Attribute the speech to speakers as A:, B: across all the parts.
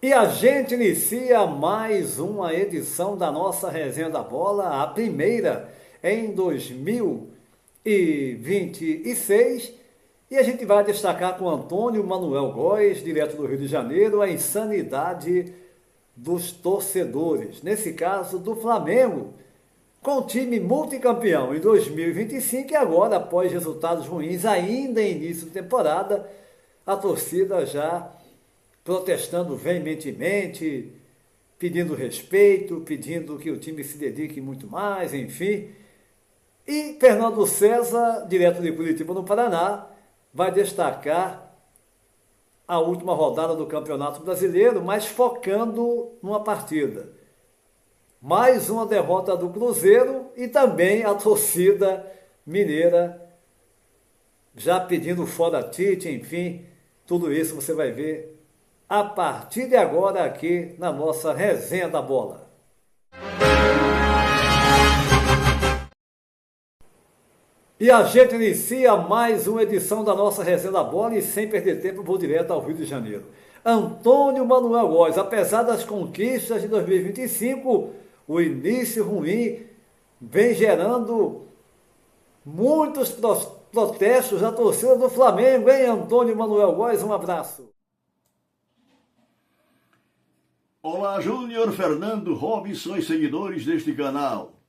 A: E a gente inicia mais uma edição da nossa Resenha da Bola, a primeira em 2026. E a gente vai destacar com Antônio Manuel Góes, direto do Rio de Janeiro, a insanidade dos torcedores. Nesse caso, do Flamengo, com o time multicampeão em 2025 e agora, após resultados ruins, ainda em início de temporada, a torcida já protestando veementemente, pedindo respeito, pedindo que o time se dedique muito mais, enfim. E Fernando César, direto de Curitiba, no Paraná, vai destacar a última rodada do Campeonato Brasileiro, mas focando numa partida. Mais uma derrota do Cruzeiro e também a torcida mineira já pedindo fora Tite, enfim, tudo isso você vai ver a partir de agora aqui na nossa Resenha da Bola. E a gente inicia mais uma edição da nossa Resenha da Bola e sem perder tempo vou direto ao Rio de Janeiro. Antônio Manuel Góes, apesar das conquistas de 2025, o início ruim vem gerando muitos protestos da torcida do Flamengo, hein, Antônio Manuel Góes? Um abraço.
B: Olá, Júnior, Fernando, Robson e seguidores deste canal.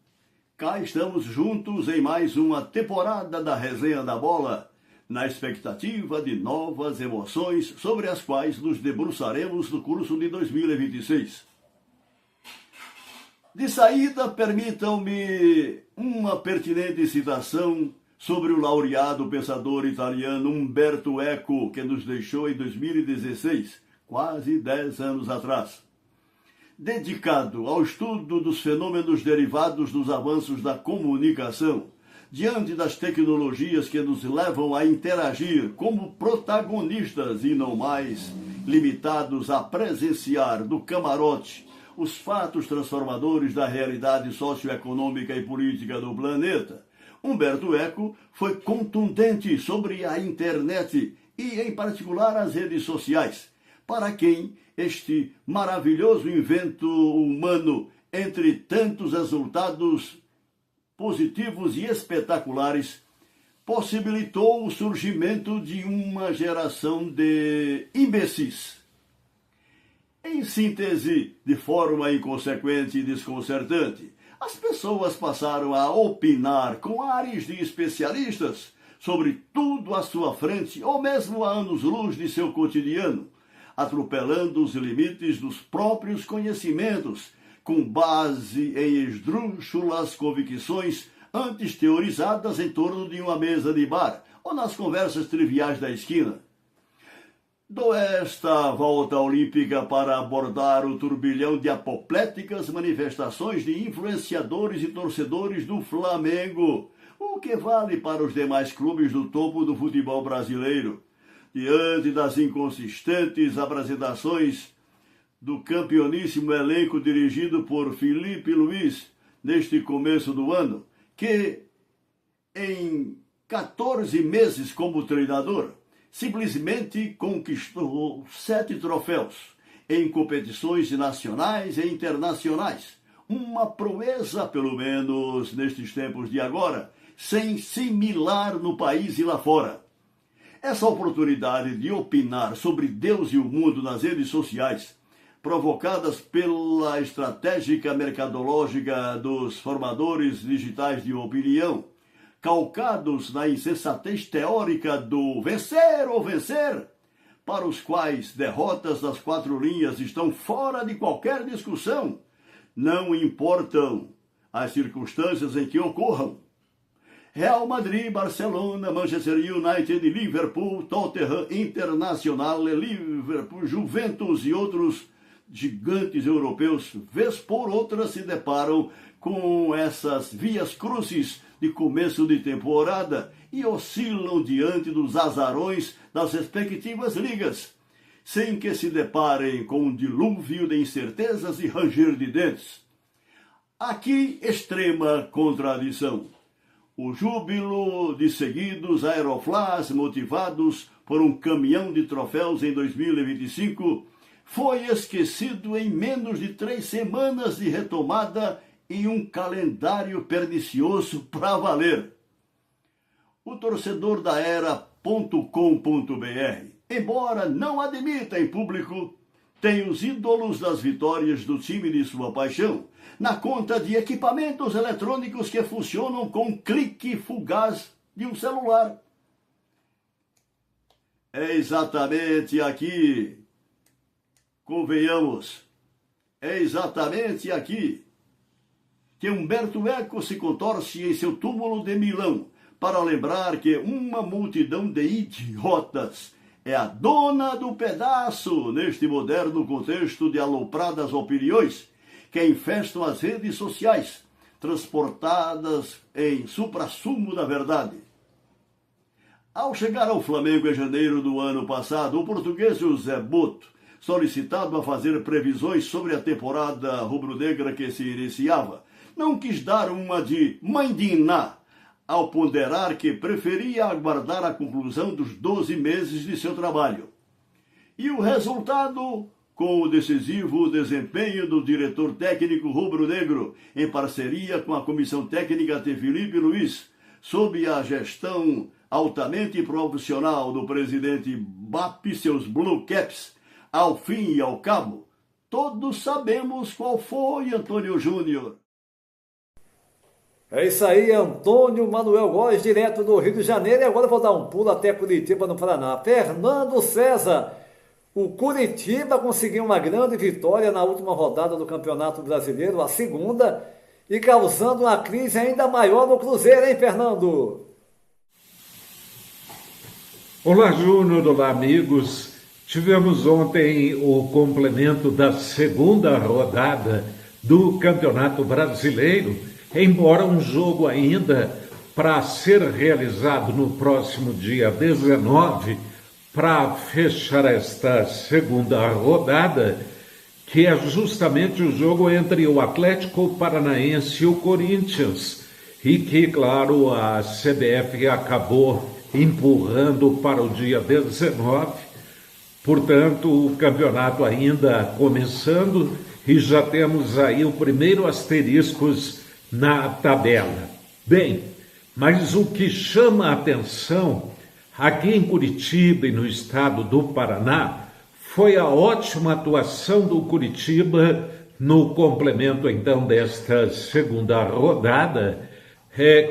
B: Cá estamos juntos em mais uma temporada da Resenha da Bola, na expectativa de novas emoções sobre as quais nos debruçaremos no curso de 2026. De saída, permitam-me uma pertinente citação sobre o laureado pensador italiano Umberto Eco, que nos deixou em 2016, quase 10 anos atrás. Dedicado ao estudo dos fenômenos derivados dos avanços da comunicação, diante das tecnologias que nos levam a interagir como protagonistas e não mais limitados a presenciar do camarote os fatos transformadores da realidade socioeconômica e política do planeta, Umberto Eco foi contundente sobre a internet e, em particular, as redes sociais, para quem este maravilhoso invento humano, entre tantos resultados positivos e espetaculares, possibilitou o surgimento de uma geração de imbecis. Em síntese, de forma inconsequente e desconcertante, as pessoas passaram a opinar com ares de especialistas sobre tudo à sua frente, ou mesmo a anos-luz de seu cotidiano, atropelando os limites dos próprios conhecimentos, com base em esdrúxulas convicções antes teorizadas em torno de uma mesa de bar ou nas conversas triviais da esquina. Dou esta volta olímpica para abordar o turbilhão de apopléticas manifestações de influenciadores e torcedores do Flamengo, o que vale para os demais clubes do topo do futebol brasileiro. Diante das inconsistentes apresentações do campeoníssimo elenco dirigido por Felipe Luiz neste começo do ano, que em 14 meses como treinador, simplesmente conquistou 7 troféus em competições nacionais e internacionais. Uma proeza, pelo menos nestes tempos de agora, sem similar no país e lá fora. Essa oportunidade de opinar sobre Deus e o mundo nas redes sociais, provocadas pela estratégica mercadológica dos formadores digitais de opinião, calcados na insensatez teórica do vencer ou vencer, para os quais derrotas das 4 linhas estão fora de qualquer discussão, não importam as circunstâncias em que ocorram. Real Madrid, Barcelona, Manchester United, Liverpool, Tottenham, Internacional, Liverpool, Juventus e outros gigantes europeus, vez por outra, se deparam com essas vias crucis de começo de temporada e oscilam diante dos azarões das respectivas ligas, sem que se deparem com um dilúvio de incertezas e ranger de dentes. Aqui, extrema contradição. O júbilo de seguidos aeroflás motivados por um caminhão de troféus em 2025 foi esquecido em menos de 3 semanas de retomada em um calendário pernicioso para valer. O torcedor da era.com.br, embora não admita em público, tem os ídolos das vitórias do time de sua paixão na conta de equipamentos eletrônicos que funcionam com um clique fugaz de um celular. É exatamente aqui, convenhamos, é exatamente aqui que Umberto Eco se contorce em seu túmulo de Milão para lembrar que uma multidão de idiotas é a dona do pedaço neste moderno contexto de alopradas opiniões que infestam as redes sociais, transportadas em suprassumo da verdade. Ao chegar ao Flamengo em janeiro do ano passado, o português José Boto, solicitado a fazer previsões sobre a temporada rubro-negra que se iniciava, não quis dar uma de mãe de Iná, ao ponderar que preferia aguardar a conclusão dos 12 meses de seu trabalho. E o resultado, com o decisivo desempenho do diretor técnico rubro-negro, em parceria com a comissão técnica de Felipe Luiz, sob a gestão altamente profissional do presidente BAP e seus Blue Caps, ao fim e ao cabo, todos sabemos qual foi Antônio Júnior.
A: É isso aí, Antônio Manuel Góes, direto do Rio de Janeiro. E agora eu vou dar um pulo até Curitiba, no Paraná. Fernando César, o Curitiba conseguiu uma grande vitória na última rodada do Campeonato Brasileiro, a segunda, e causando uma crise ainda maior no Cruzeiro, hein, Fernando?
C: Olá, Júnior, olá, amigos. Tivemos ontem o complemento da segunda rodada do Campeonato Brasileiro, embora um jogo ainda para ser realizado no próximo dia 19, para fechar esta segunda rodada, que é justamente o jogo entre o Atlético Paranaense e o Corinthians, e que, claro, a CBF acabou empurrando para o dia 19, portanto, o campeonato ainda começando, e já temos aí o primeiro asteriscos na tabela. Bem, mas o que chama a atenção aqui em Curitiba e no estado do Paraná foi a ótima atuação do Curitiba no complemento então desta segunda rodada,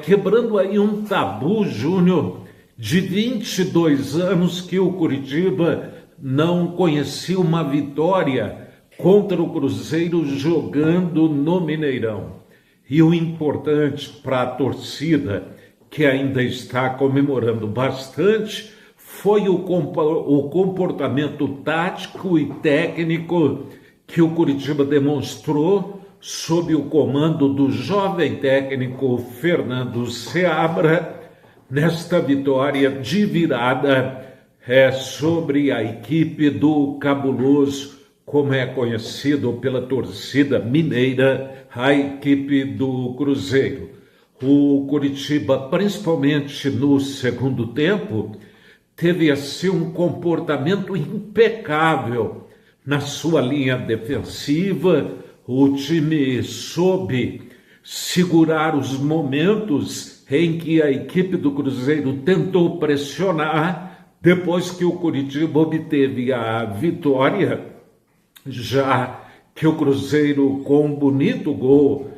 C: quebrando aí um tabu, Júnior, de 22 anos que o Curitiba não conhecia uma vitória contra o Cruzeiro jogando no Mineirão. E o importante para a torcida, que ainda está comemorando bastante, foi o comportamento tático e técnico que o Curitiba demonstrou sob o comando do jovem técnico Fernando Seabra, nesta vitória de virada sobre a equipe do Cabuloso, como é conhecido pela torcida mineira, a equipe do Cruzeiro. O Curitiba, principalmente no segundo tempo, teve assim um comportamento impecável na sua linha defensiva. O time soube segurar os momentos em que a equipe do Cruzeiro tentou pressionar, depois que o Curitiba obteve a vitória, já que o Cruzeiro, com um bonito gol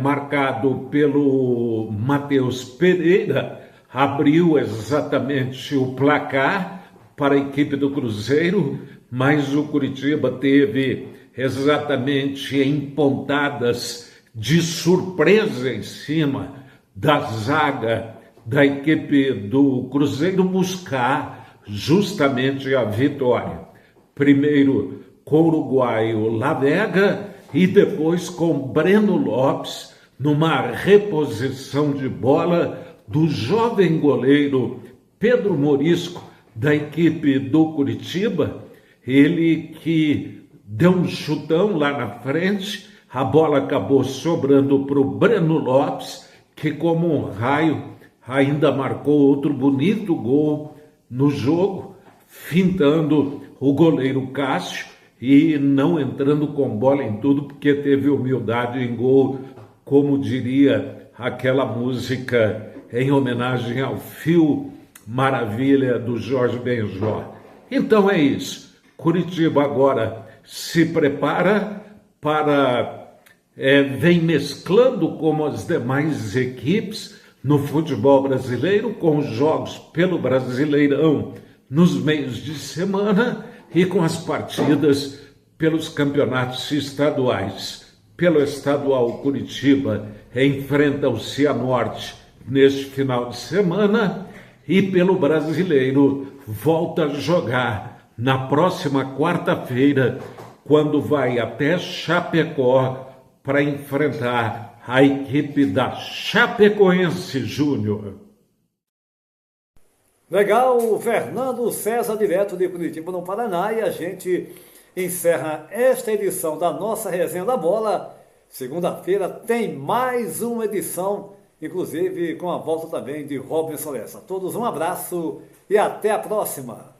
C: marcado pelo Matheus Pereira, abriu exatamente o placar para a equipe do Cruzeiro, mas o Curitiba teve exatamente em pontadas de surpresa em cima da zaga da equipe do Cruzeiro buscar justamente a vitória. Primeiro com o uruguaio Lavega e depois com Breno Lopes, numa reposição de bola do jovem goleiro Pedro Morisco, da equipe do Curitiba, ele que deu um chutão lá na frente, a bola acabou sobrando para o Breno Lopes, que como um raio ainda marcou outro bonito gol no jogo, fintando o goleiro Cássio, e não entrando com bola em tudo, porque teve humildade em gol, como diria aquela música em homenagem ao Fio Maravilha do Jorge Benjor. Então é isso. Curitiba agora se prepara para... vem mesclando como as demais equipes no futebol brasileiro, com jogos pelo Brasileirão nos meios de semana e com as partidas pelos campeonatos estaduais. Pelo estadual, Curitiba enfrenta o Cianorte neste final de semana e pelo Brasileiro volta a jogar na próxima quarta-feira, quando vai até Chapecó para enfrentar a equipe da Chapecoense Júnior.
A: Legal, Fernando César, direto de Curitiba, no Paraná, e a gente encerra esta edição da nossa Resenha da Bola. Segunda-feira tem mais uma edição, inclusive com a volta também de Robinson Lessa. A todos um abraço e até a próxima.